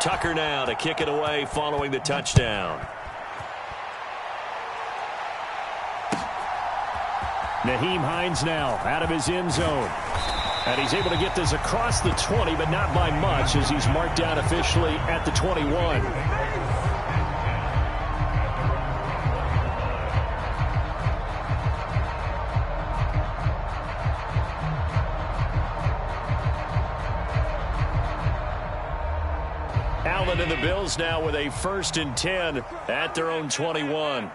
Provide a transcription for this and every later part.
Tucker now to kick it away following the touchdown. Nyheim Hines now out of his end zone. And he's able to get this across the 20, but not by much as he's marked down officially at the 21. Allen and the Bills now with a 1st and 10 at their own 21.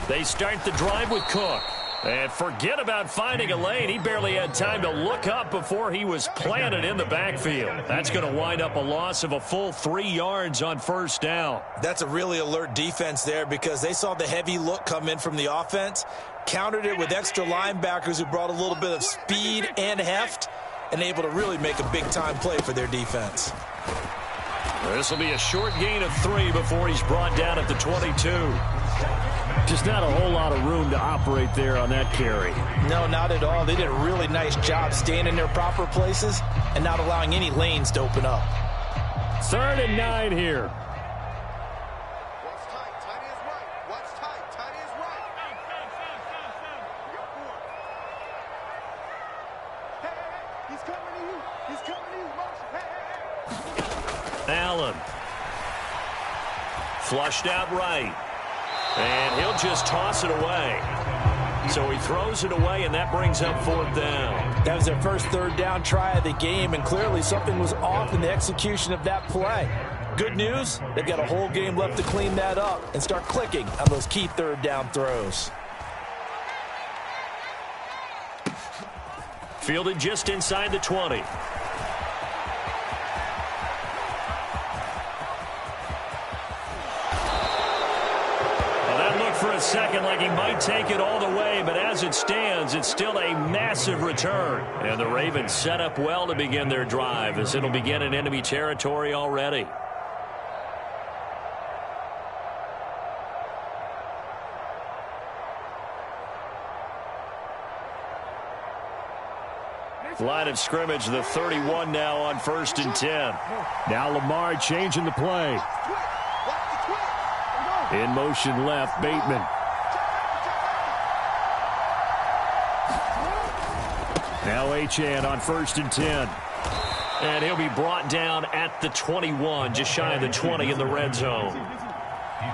They start the drive with Cook. And forget about finding a lane. He barely had time to look up before he was planted in the backfield. That's going to wind up a loss of a full 3 yards on 1st down. That's a really alert defense there because they saw the heavy look come in from the offense, countered it with extra linebackers who brought a little bit of speed and heft, and able to really make a big-time play for their defense. This will be a short gain of 3 before he's brought down at the 22. Just not a whole lot of room to operate there on that carry. No, not at all. They did a really nice job staying in their proper places and not allowing any lanes to open up. 3rd and 9 here. Watch tight. Tight is right. Watch tight. Tight is right. Hey, he's coming to you. He's coming to you. Motion. Hey. Allen. Flushed out right. And he'll just toss it away. So he throws it away, and that brings up 4th down. That was their first 3rd down try of the game, and clearly something was off in the execution of that play. Good news, they've got a whole game left to clean that up and start clicking on those key 3rd down throws. Fielded just inside the 20. For a second like he might take it all the way, but as it stands, it's still a massive return. And the Ravens set up well to begin their drive as it'll begin in enemy territory already. Line of scrimmage, the 31 now on 1st and 10. Now Lamar changing the play. In motion left, Bateman. Now Achane on 1st and 10. And he'll be brought down at the 21, just shy of the 20 in the red zone.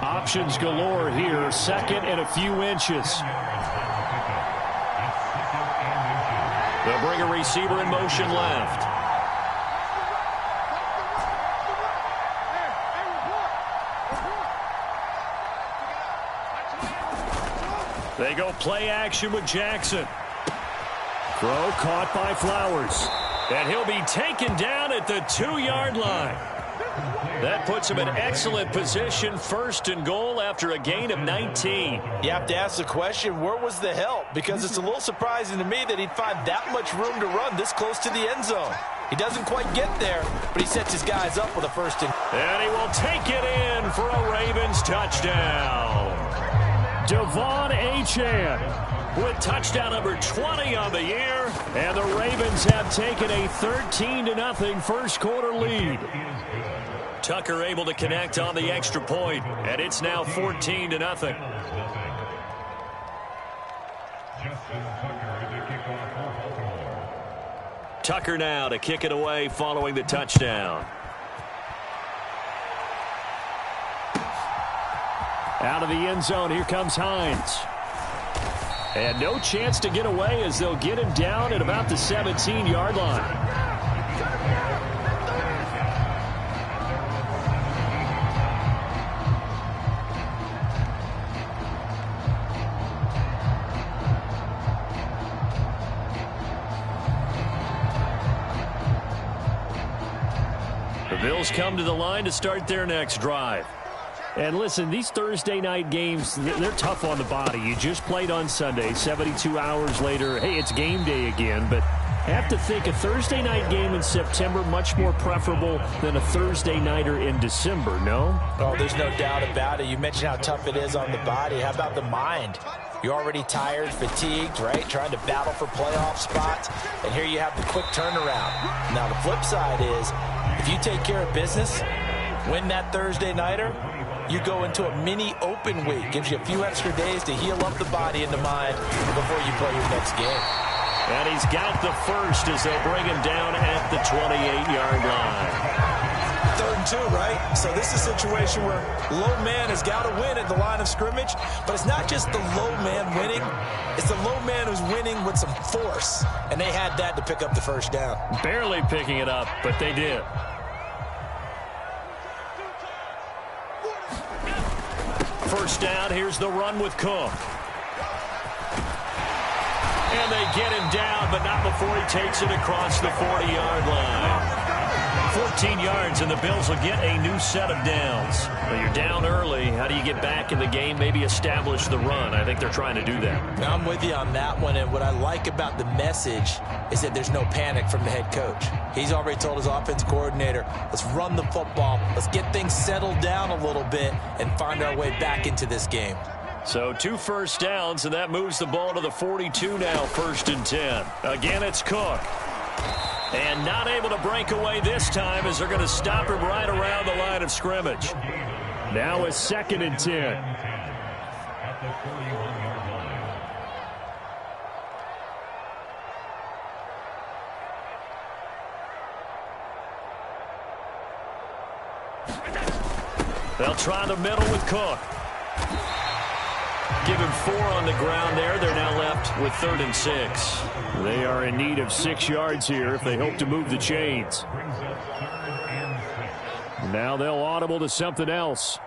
Options galore here, 2nd and a few inches. They'll bring a receiver in motion left. They go play action with Jackson. Throw caught by Flowers. And he'll be taken down at the 2-yard line. That puts him in excellent position, 1st and goal after a gain of 19. You have to ask the question, where was the help? Because it's a little surprising to me that he'd find that much room to run this close to the end zone. He doesn't quite get there, but he sets his guys up with a 1st and... And he will take it in for a Ravens touchdown. Devon Achane with touchdown number 20 on the year. And the Ravens have taken a 13-0 first quarter lead. Tucker able to connect on the extra point, and it's now 14-0. Tucker now to kick it away following the touchdown. Out of the end zone, here comes Hines. And no chance to get away as they'll get him down at about the 17-yard line. The Bills come to the line to start their next drive. And listen, these Thursday night games, they're tough on the body. You just played on Sunday, 72 hours later, hey, it's game day again. But I have to think a Thursday night game in September much more preferable than a Thursday nighter in December, no? Oh, there's no doubt about it. You mentioned how tough it is on the body. How about the mind? You're already tired, fatigued, right? Trying to battle for playoff spots. And here you have the quick turnaround. Now, the flip side is, if you take care of business, win that Thursday nighter, you go into a mini open week. Gives you a few extra days to heal up the body and the mind before you play your next game. And he's got the first as they'll bring him down at the 28-yard line. 3rd and 2, right? So this is a situation where low man has got to win at the line of scrimmage, but it's not just the low man winning. It's the low man who's winning with some force, and they had that to pick up the first down. Barely picking it up, but they did. First down, here's the run with Cook. And they get him down, but not before he takes it across the 40-yard line. 14 yards, and the Bills will get a new set of downs. Well, you're down early. How do you get back in the game, maybe establish the run? I think they're trying to do that. Now, I'm with you on that one, and what I like about the message is that there's no panic from the head coach. He's already told his offense coordinator, let's run the football, let's get things settled down a little bit and find our way back into this game. So 2 first downs, and that moves the ball to the 42 now, 1st and 10. Again, it's Cook. And not able to break away this time as they're going to stop him right around the line of scrimmage. Now a 2nd and 10. They'll try the middle with Cook. Give him 4 on the ground there. They're now left with 3rd and 6. They are in need of 6 yards here if they hope to move the chains. Now they'll audible to something else.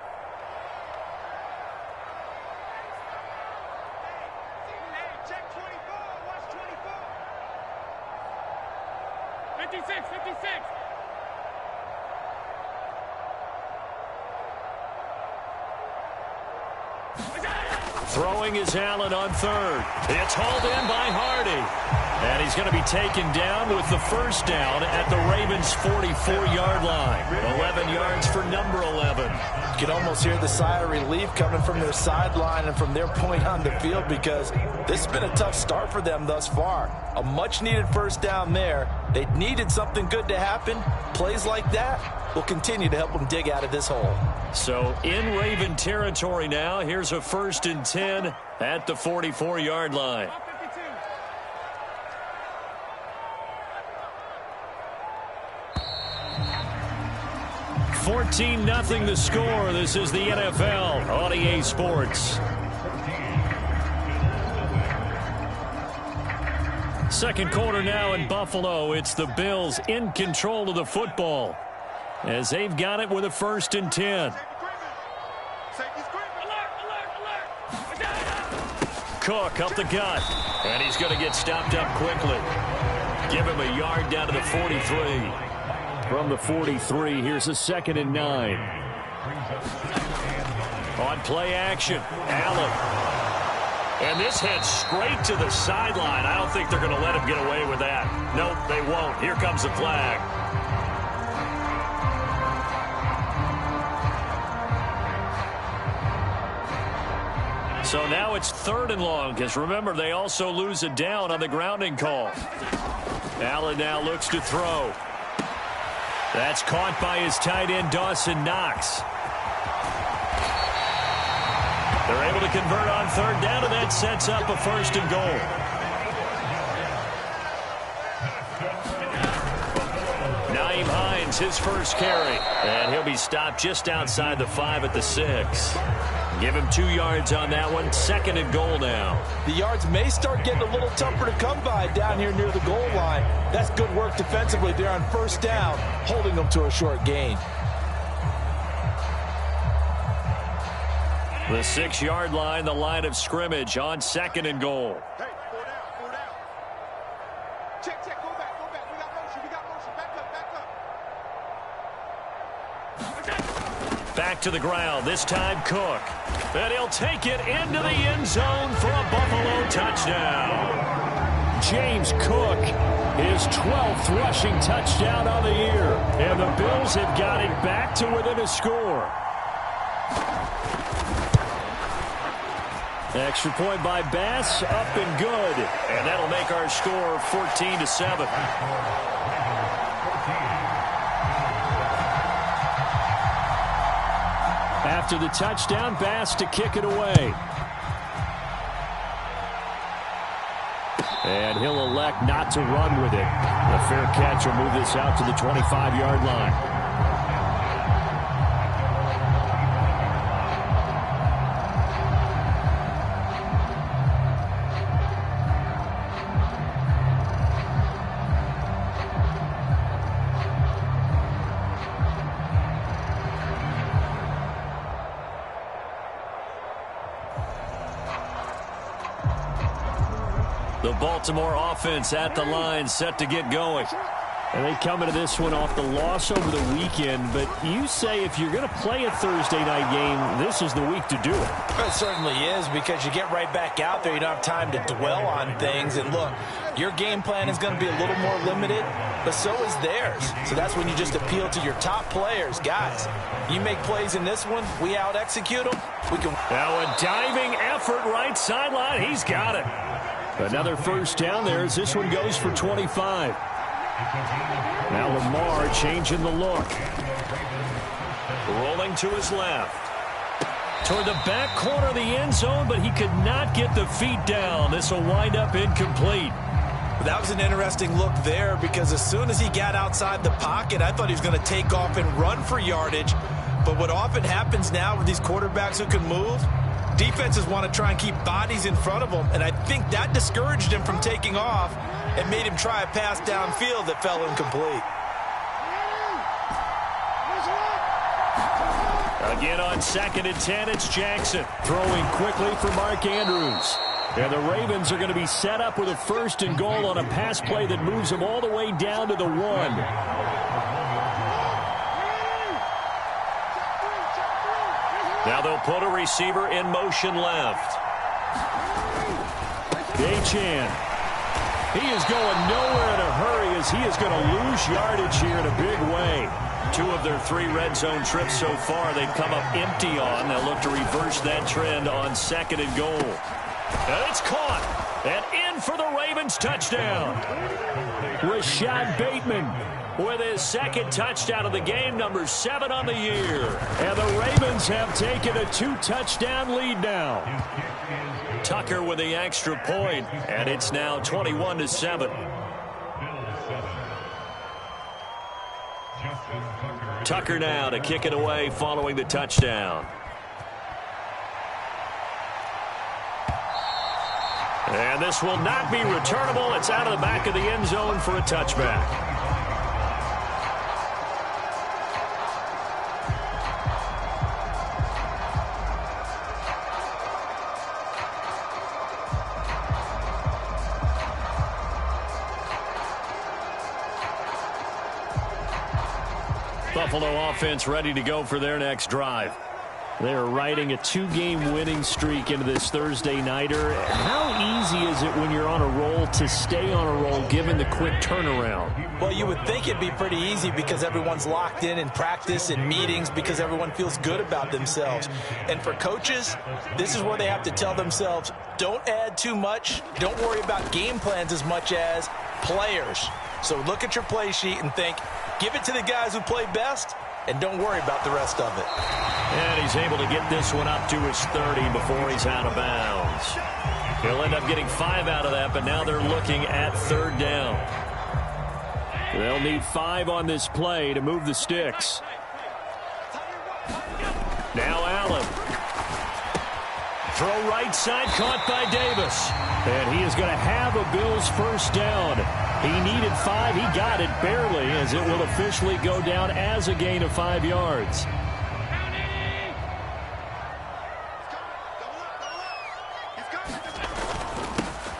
Check 24. Watch 24. 56, 56. Throwing is Allen on 3rd. It's hauled in by Hardy. And he's going to be taken down with the first down at the Ravens' 44-yard line. 11 yards for number 11. You can almost hear the sigh of relief coming from their sideline and from their point on the field because this has been a tough start for them thus far. A much-needed first down there. They needed something good to happen. Plays like that will continue to help them dig out of this hole. So in Raven territory now, here's a 1st and 10 at the 44-yard line. 14-0 the score. This is the NFL on EA Sports. Second quarter now in Buffalo. It's the Bills in control of the football as they've got it with a 1st and 10. Cook up the gut, and he's going to get stopped up quickly. Give him a yard down to the 43. From the 43, here's a 2nd and 9. On play action, Allen. And this heads straight to the sideline. I don't think they're going to let him get away with that. Nope, they won't. Here comes the flag. So now it's 3rd and long, because remember, they also lose a down on the grounding call. Allen now looks to throw. That's caught by his tight end, Dawson Knox. They're able to convert on 3rd down, and that sets up a 1st and goal. Naeem Hines, his first carry. And he'll be stopped just outside the 5 at the 6. Give him 2 yards on that one. 2nd and goal now. The yards may start getting a little tougher to come by down here near the goal line. That's good work defensively there on 1st down, holding them to a short gain. The 6-yard line, the line of scrimmage on 2nd and goal. Hey, 4 down, 4 down. Check, go back. We got motion. Back up. Back to the ground, this time Cook. And he'll take it into the end zone for a Buffalo touchdown. James Cook, his 12th rushing touchdown of the year. And the Bills have got it back to within a score. Extra point by Bass, up and good. And that'll make our score 14-7. After the touchdown, Bass to kick it away. And he'll elect not to run with it. A fair catch will move this out to the 25-yard line. The Baltimore offense at the line, set to get going. And they come into this one off the loss over the weekend, but you say if you're going to play a Thursday night game, this is the week to do it. It certainly is, because you get right back out there. You don't have time to dwell on things. And look, your game plan is going to be a little more limited, but so is theirs. So that's when you just appeal to your top players. Guys, you make plays in this one, we out-execute them, we can... Now a diving effort right sideline. He's got it. Another first down there as this one goes for 25. Now Lamar changing the look. Rolling to his left. Toward the back corner of the end zone, but he could not get the feet down. This will wind up incomplete. That was an interesting look there, because as soon as he got outside the pocket, I thought he was going to take off and run for yardage. But what often happens now with these quarterbacks who can move, defenses want to try and keep bodies in front of them, and I think that discouraged him from taking off and made him try a pass downfield that fell incomplete. Again on 2nd and 10, it's Jackson. Throwing quickly for Mark Andrews. And the Ravens are going to be set up with a 1st and goal on a pass play that moves them all the way down to the 1. Now they'll put a receiver in motion left. Achan. He is going nowhere in a hurry, as he is going to lose yardage here in a big way. 2 of their 3 red zone trips so far, they've come up empty on. They'll look to reverse that trend on 2nd and goal. And it's caught. And in for the Ravens touchdown. Rashad Bateman with his 2nd touchdown of the game, number 7 on the year. And the Ravens have taken a 2-touchdown lead now. Tucker with the extra point, and it's now 21-7. Tucker now to kick it away following the touchdown. And this will not be returnable. It's out of the back of the end zone for a touchback. Buffalo offense ready to go for their next drive. They're riding a 2-game winning streak into this Thursday nighter. How easy is it when you're on a roll to stay on a roll given the quick turnaround? Well, you would think it'd be pretty easy because everyone's locked in practice and meetings, because everyone feels good about themselves. And for coaches, this is where they have to tell themselves, don't add too much. Don't worry about game plans as much as players. So look at your play sheet and think, give it to the guys who play best, and don't worry about the rest of it. And he's able to get this one up to his 30 before he's out of bounds. He'll end up getting 5 out of that, but now they're looking at 3rd down. They'll need 5 on this play to move the sticks. Now Allen. Throw right side, caught by Davis. And he is going to have a Bills 1st down. He needed 5. He got it barely, as it will officially go down as a gain of 5 yards.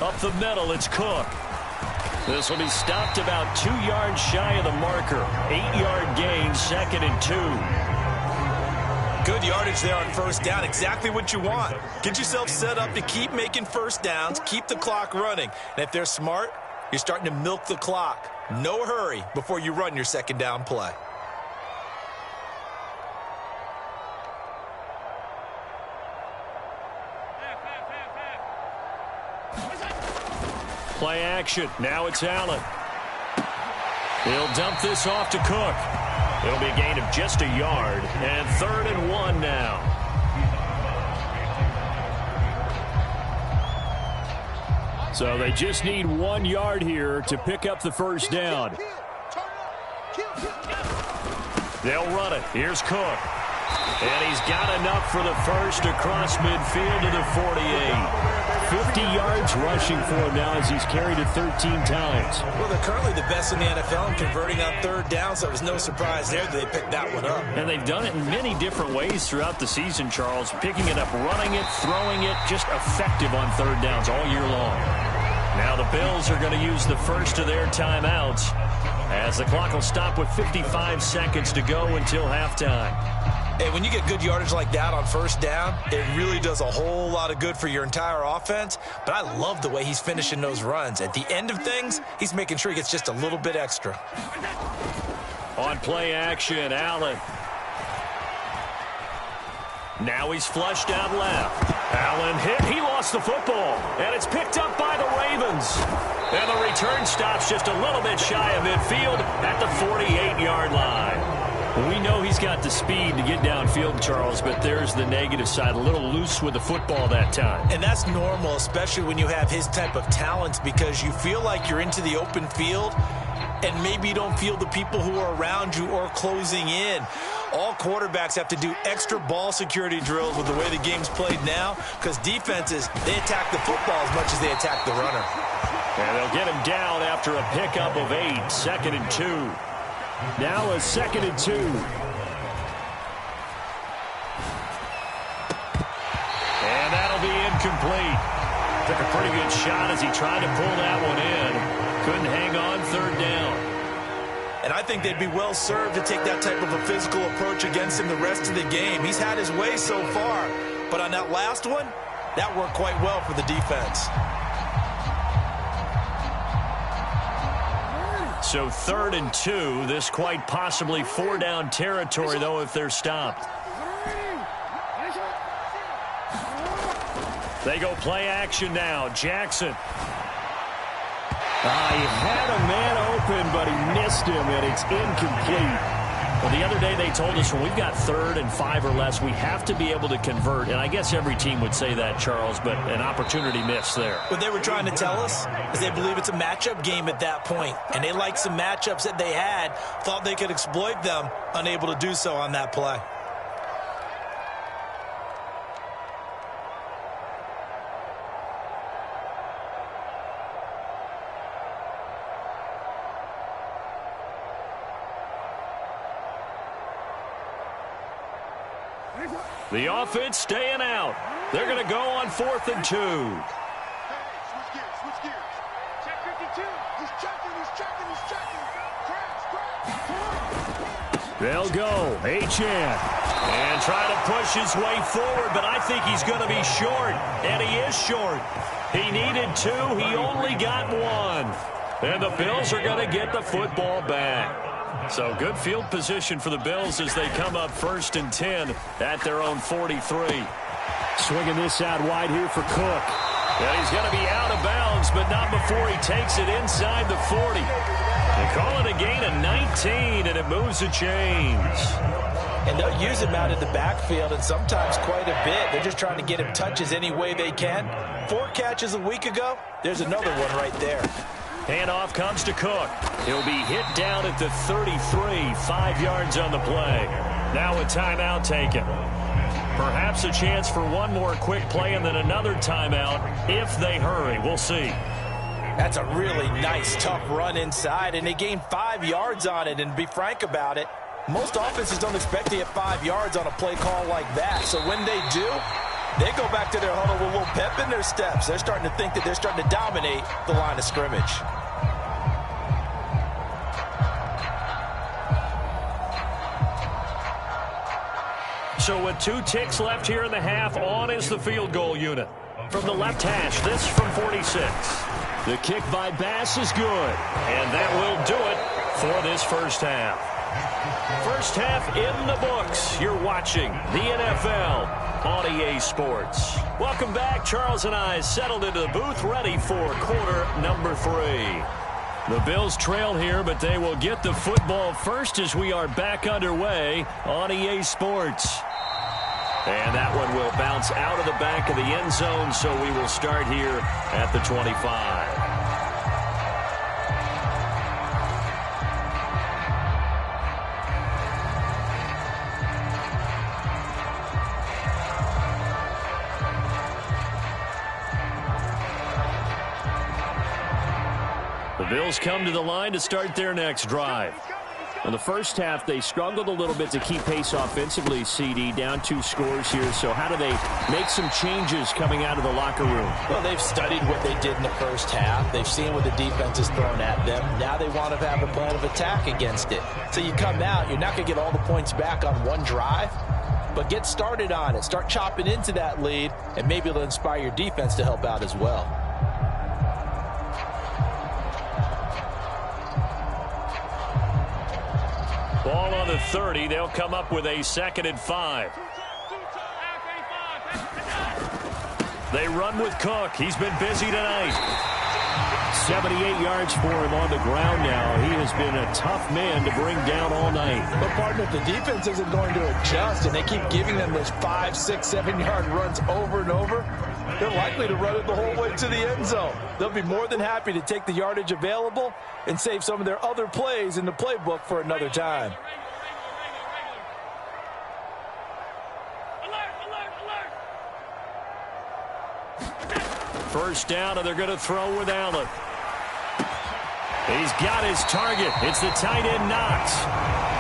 Up the middle, it's Cook. This will be stopped about 2 yards shy of the marker. 8-yard gain, 2nd and 2. Good yardage there on 1st down. Exactly what you want. Get yourself set up to keep making 1st downs, keep the clock running. And if they're smart, you're starting to milk the clock. No hurry before you run your 2nd down play. Play action. Now it's Allen. He'll dump this off to Cook. It'll be a gain of just a yard. And 3rd and 1 now. So they just need 1 yard here to pick up the first down. They'll run it. Here's Cook. And he's got enough for the first across midfield to the 48. 50 yards rushing for him now as he's carried it 13 times. Well, they're currently the best in the NFL in converting on 3rd down, so it was no surprise there that they picked that one up. And they've done it in many different ways throughout the season, Charles. Picking it up, running it, throwing it, just effective on 3rd downs all year long. Now the Bills are going to use the first of their timeouts as the clock will stop with 55 seconds to go until halftime. Hey, when you get good yardage like that on 1st down, it really does a whole lot of good for your entire offense. But I love the way he's finishing those runs. At the end of things, he's making sure he gets just a little bit extra. On play action, Allen. Now he's flushed out left. Allen hit. He lost the football. And it's picked up by the Ravens. And the return stops just a little bit shy of midfield at the 48-yard line. We know he's got the speed to get downfield, Charles, but there's the negative side. A little loose with the football that time. And that's normal, especially when you have his type of talents, because you feel like you're into the open field and maybe you don't feel the people who are around you or closing in. All quarterbacks have to do extra ball security drills with the way the game's played now, because defenses, they attack the football as much as they attack the runner. And they'll get him down after a pickup of 8, 2nd and 2. Now a 2nd and 2. And that'll be incomplete. Took a pretty good shot as he tried to pull that one in. Couldn't hang on 3rd down. And I think they'd be well served to take that type of a physical approach against him the rest of the game. He's had his way so far, but on that last one, that worked quite well for the defense. So 3rd and 2, this quite possibly 4-down territory, though, if they're stopped. They go play action now. Jackson. He had a man open, but he missed him, and it's incomplete. Well, the other day they told us when we've got 3rd and 5 or less, we have to be able to convert. And I guess every team would say that, Charles, but an opportunity missed there. What they were trying to tell us is they believe it's a matchup game at that point. And they liked some matchups that they had, thought they could exploit them, unable to do so on that play. The offense staying out. They're going to go on 4th and 2. Switch gears. Check 52. He's checking. Crash. They'll go. Achane. And try to push his way forward, but I think he's going to be short. And he is short. He needed 2. He only got 1. And the Bills are going to get the football back. So good field position for the Bills as they come up 1st and 10 at their own 43. Swinging this out wide here for Cook. And he's going to be out of bounds, but not before he takes it inside the 40. They call it a gain of 19, and it moves the chains. And they'll use him out in the backfield, and sometimes quite a bit. They're just trying to get him touches any way they can. 4 catches a week ago. There's another one right there. Handoff comes to Cook. He'll be hit down at the 33, 5 yards on the play. Now a timeout taken. Perhaps a chance for one more quick play and then another timeout if they hurry. We'll see. That's a really nice, tough run inside, and they gained 5 yards on it. And to be frank about it, most offenses don't expect to get 5 yards on a play call like that. So when they do, they go back to their huddle with a little pep in their steps. They're starting to think that they're starting to dominate the line of scrimmage. So with 2 ticks left here in the half, on is the field goal unit. From the left hash, this from 46. The kick by Bass is good. And that will do it for this first half. First half in the books. You're watching the NFL on EA Sports. Welcome back. Charles and I settled into the booth, ready for quarter number 3. The Bills trail here, but they will get the football first as we are back underway on EA Sports. And that one will bounce out of the back of the end zone, so we will start here at the 25. The Bills come to the line to start their next drive. In the first half, they struggled a little bit to keep pace offensively, CD, down 2 scores here. So how do they make some changes coming out of the locker room? Well, they've studied what they did in the first half. They've seen what the defense has thrown at them. Now they want to have a plan of attack against it. So you come out, you're not going to get all the points back on one drive, but get started on it. Start chopping into that lead, and maybe it'll inspire your defense to help out as well. Ball on the 30. They'll come up with a 2nd and 5. They run with Cook. He's been busy tonight. 78 yards for him on the ground now. He has been a tough man to bring down all night. But, partner, if the defense isn't going to adjust and they keep giving them those 5, 6, 7-yard runs over and over, they're likely to run it the whole way to the end zone. They'll be more than happy to take the yardage available and save some of their other plays in the playbook for another time. First down, and they're going to throw with Allen. He's got his target. It's the tight end, Knox.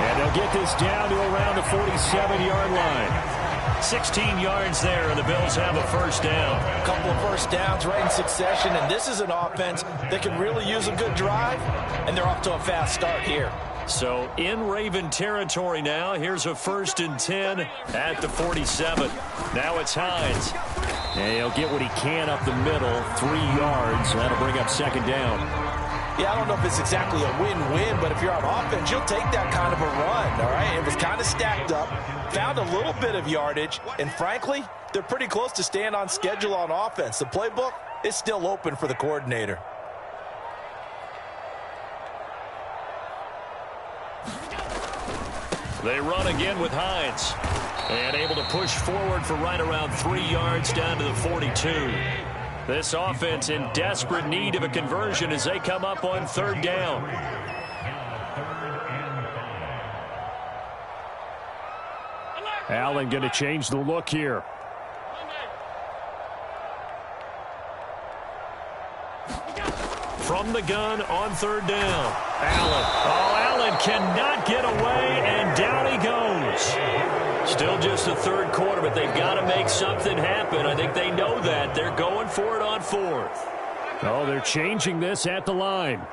And they'll get this down to around the 47-yard line. 16 yards there, and the Bills have a first down. A couple of first downs right in succession, and this is an offense that can really use a good drive, and they're off to a fast start here. So in Raven territory now. Here's a 1st and 10 at the 47. Now it's Hines. And he'll get what he can up the middle, 3 yards. That'll bring up 2nd down. Yeah, I don't know if it's exactly a win-win, but if you're on offense, you'll take that kind of a run, all right? It was kind of stacked up, found a little bit of yardage, and frankly, they're pretty close to staying on schedule on offense. The playbook is still open for the coordinator. They run again with Hines. And able to push forward for right around 3 yards down to the 42. This offense in desperate need of a conversion as they come up on 3rd down. Allen going to change the look here. From the gun on 3rd down. Allen. Oh, Allen cannot get away, and down he goes. Still just the 3rd quarter, but they've got to make something happen. I think they know that. They're going for it on 4th. Oh, they're changing this at the line.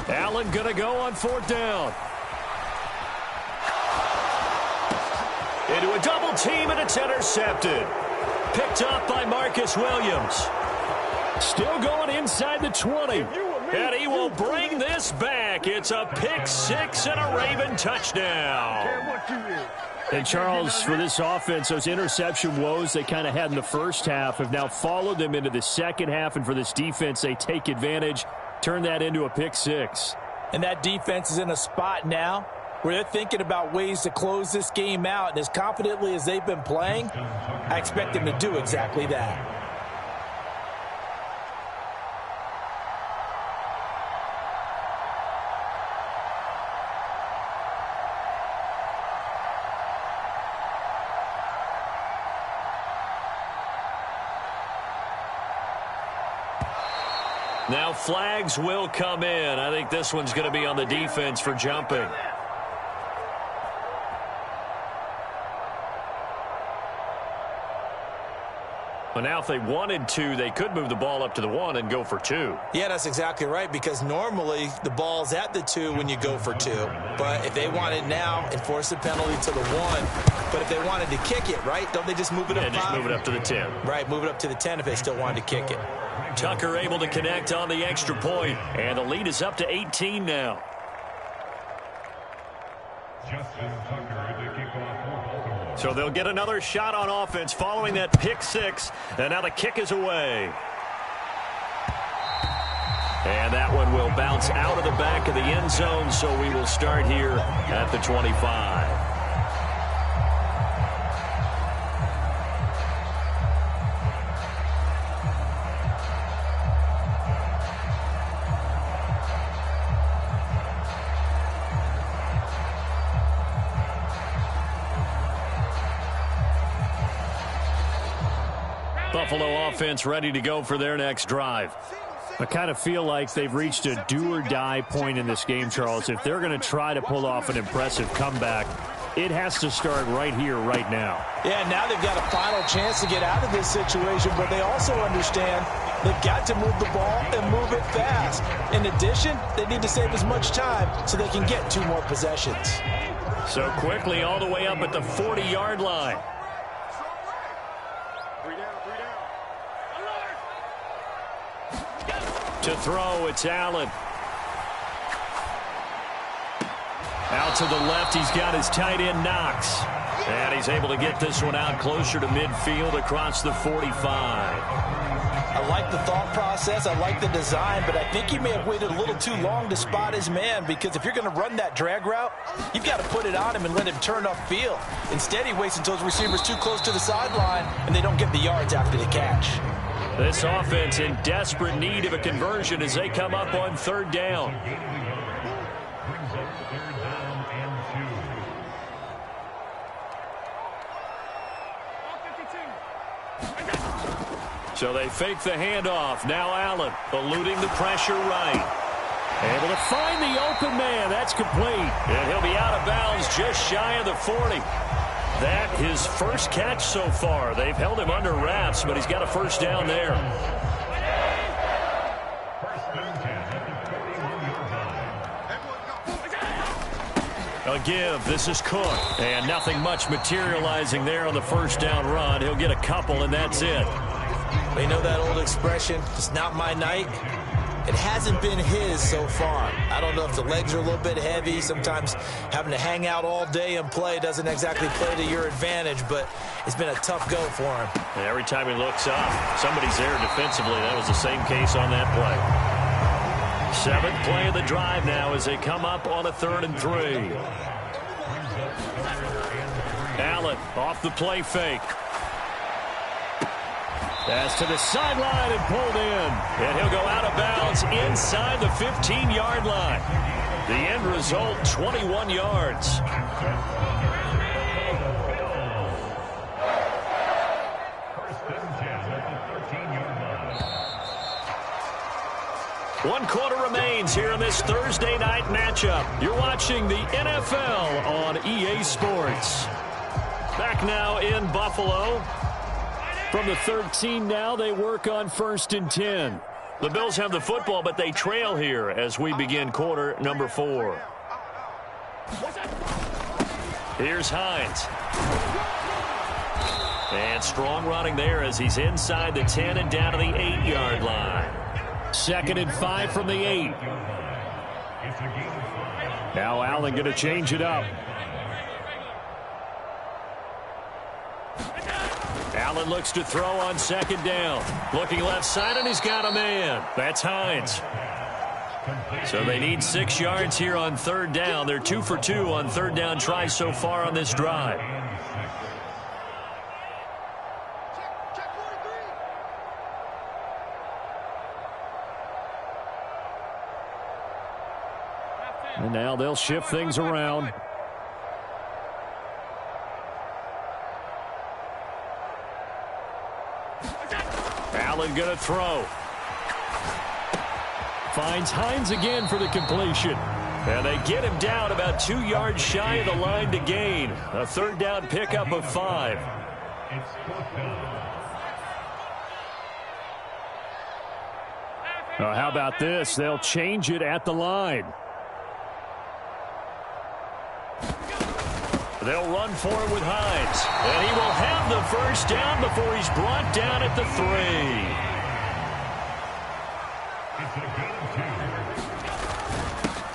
Allen going to go on 4th down. Into a double team, and it's intercepted. Picked up by Marcus Williams. Still going inside the 20. And he will bring this back. It's a pick 6 and a Raven touchdown. And, Charles, for this offense, those interception woes they kind of had in the first half have now followed them into the second half. And for this defense, they take advantage, turn that into a pick 6. And that defense is in a spot now where they're thinking about ways to close this game out. And as confidently as they've been playing, I expect them to do exactly that. Now flags will come in. I think this one's going to be on the defense for jumping. But now if they wanted to, they could move the ball up to the 1 and go for 2. Yeah, that's exactly right, because normally the ball's at the 2 when you go for 2. But if they want it now, enforce the penalty to the 1. But if they wanted to kick it, right, don't they just move it up 5? Just move it up to the 10. Right, move it up to the 10 if they still wanted to kick it. Tucker able to connect on the extra point, and the lead is up to 18 now. So they'll get another shot on offense following that pick 6, and now the kick is away. And that one will bounce out of the back of the end zone, so we will start here at the 25. Buffalo offense ready to go for their next drive. I kind of feel like they've reached a do-or-die point in this game, Charles. If they're going to try to pull off an impressive comeback, it has to start right here, right now. Yeah, now they've got a final chance to get out of this situation, but they also understand they've got to move the ball and move it fast. In addition, they need to save as much time so they can get 2 more possessions. So quickly all the way up at the 40-yard line. To throw, it's Allen. Out to the left, he's got his tight end, Knox. And he's able to get this one out closer to midfield across the 45. I like the thought process. I like the design, but I think he may have waited a little too long to spot his man, because if you're going to run that drag route, you've got to put it on him and let him turn upfield. Instead, he waits until his receiver's too close to the sideline, and they don't get the yards after the catch. This offense in desperate need of a conversion as they come up on 3rd down. So they fake the handoff. Now Allen eluding the pressure right. Able to find the open man. That's complete. And he'll be out of bounds just shy of the 40. That his first catch so far. They've held him under wraps, but he's got a first down there. A give. This is Cook. And nothing much materializing there on the first down run. He'll get a couple, and that's it. You know that old expression, it's not my night? It hasn't been his so far. I don't know if the legs are a little bit heavy. Sometimes having to hang out all day and play doesn't exactly play to your advantage, but it's been a tough go for him. And every time he looks up, somebody's there defensively. That was the same case on that play. 7th play of the drive now as they come up on a 3rd and 3. Allen off the play fake. Pass to the sideline and pulled in. And he'll go out of bounds inside the 15-yard line. The end result, 21 yards. One quarter remains here in this Thursday night matchup. You're watching the NFL on EA Sports. Back now in Buffalo. From the 13 now, they work on 1st and 10. The Bills have the football, but they trail here as we begin quarter number 4. Here's Hines. And strong running there as he's inside the 10 and down to the 8-yard line. 2nd and 5 from the 8. Now Allen going to change it up. Allen looks to throw on 2nd down. Looking left side, and he's got a man. That's Hines. So they need 6 yards here on 3rd down. They're 2 for 2 on 3rd down tries so far on this drive. And now they'll shift things around. Allen going to throw. Finds Hines again for the completion. And they get him down about 2 yards shy of the line to gain. A 3rd down pickup of 5. How about this? They'll change it at the line. They'll run for it with Hines. And he will have the first down before he's brought down at the 3.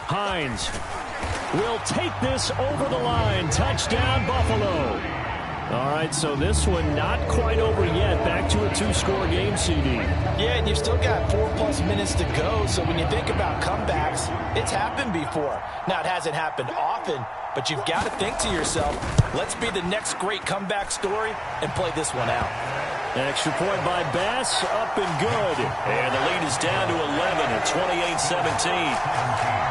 Hines will take this over the line. Touchdown, Buffalo. All right, so this one not quite over yet. Back to a 2-score game, CD. Yeah, and you've still got 4+ minutes to go, so when you think about comebacks, it's happened before. Now, it hasn't happened often, but you've got to think to yourself, let's be the next great comeback story and play this one out. Extra point by Bass, up and good. And the lead is down to 11 at 28-17.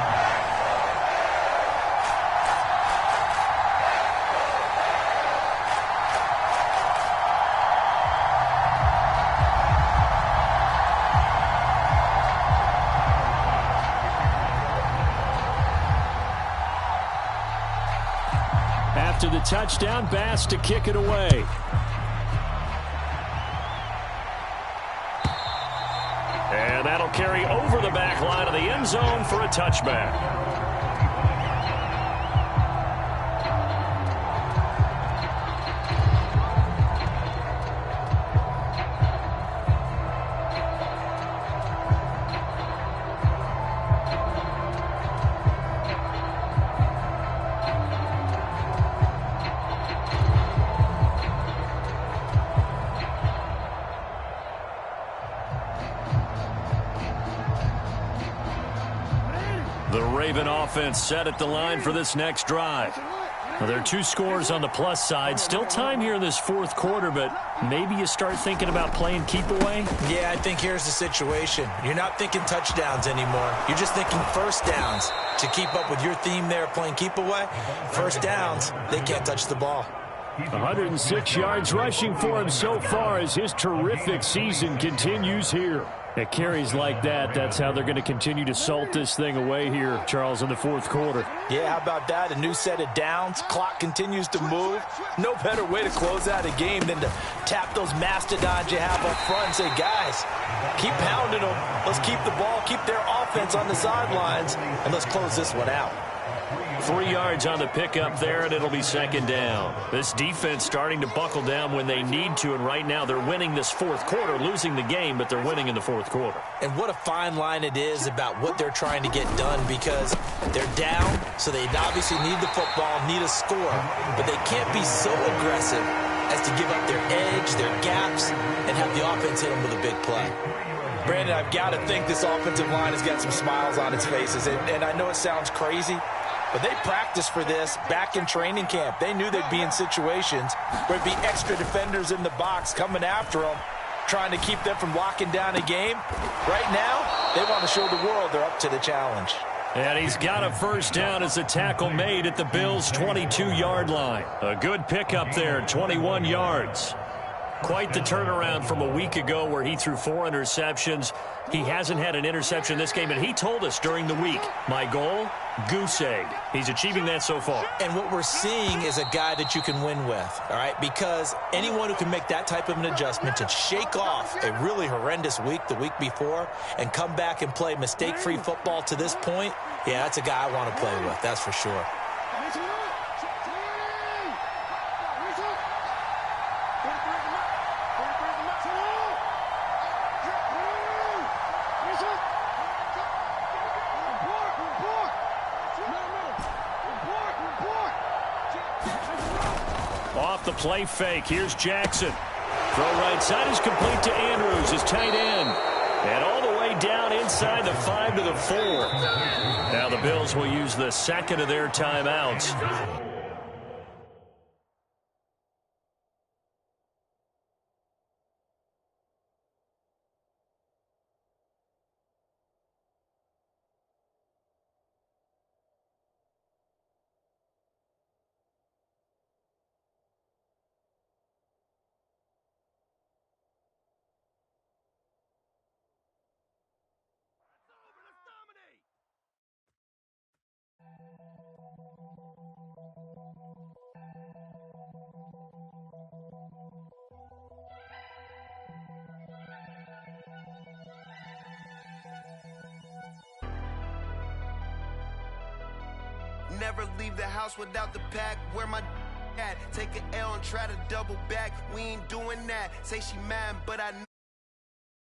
After the touchdown, Bass to kick it away. And that'll carry over the back line of the end zone for a touchback. The Raven offense set at the line for this next drive. Well, there are 2 scores on the plus side. Still time here in this 4th quarter, but maybe you start thinking about playing keep away? Yeah, I think here's the situation. You're not thinking touchdowns anymore. You're just thinking first downs. To keep up with your theme there, playing keep away, first downs, they can't touch the ball. 106 yards rushing for him so far as his terrific season continues here. At carries like that, that's how they're going to continue to salt this thing away here, Charles, in the 4th quarter. Yeah, how about that? A new set of downs. Clock continues to move. No better way to close out a game than to tap those mastodons you have up front and say, guys, keep pounding them. Let's keep the ball, keep their offense on the sidelines, and let's close this one out. 3 yards on the pickup there, and it'll be 2nd down. This defense starting to buckle down when they need to, and right now they're winning this 4th quarter, losing the game, but they're winning in the 4th quarter. And what a fine line it is about what they're trying to get done, because they're down, so they obviously need the football, need a score, but they can't be so aggressive as to give up their edge, their gaps, and have the offense hit them with a big play. Brandon, I've got to think this offensive line has got some smiles on its faces, and I know it sounds crazy, but they practiced for this back in training camp. They knew they'd be in situations where there'd be extra defenders in the box coming after them, trying to keep them from locking down a game. Right now, they want to show the world they're up to the challenge. And he's got a first down as a tackle made at the Bills' 22-yard line. A good pickup there, 21 yards. Quite the turnaround from a week ago where he threw 4 interceptions. He hasn't had an interception this game, and he told us during the week, my goal, goose egg. He's achieving that so far. And what we're seeing is a guy that you can win with, all right? Because anyone who can make that type of an adjustment to shake off a really horrendous week the week before and come back and play mistake-free football to this point, yeah, that's a guy I want to play with, that's for sure. Off the play fake, here's Jackson. Throw right side is complete to Andrews, his tight end. And all the way down inside the 5 to the 4. Now the Bills will use the second of their timeouts. Never leave the house without the pack. Where my at? Take an L and try to double back. We ain't doing that. Say she mad, but I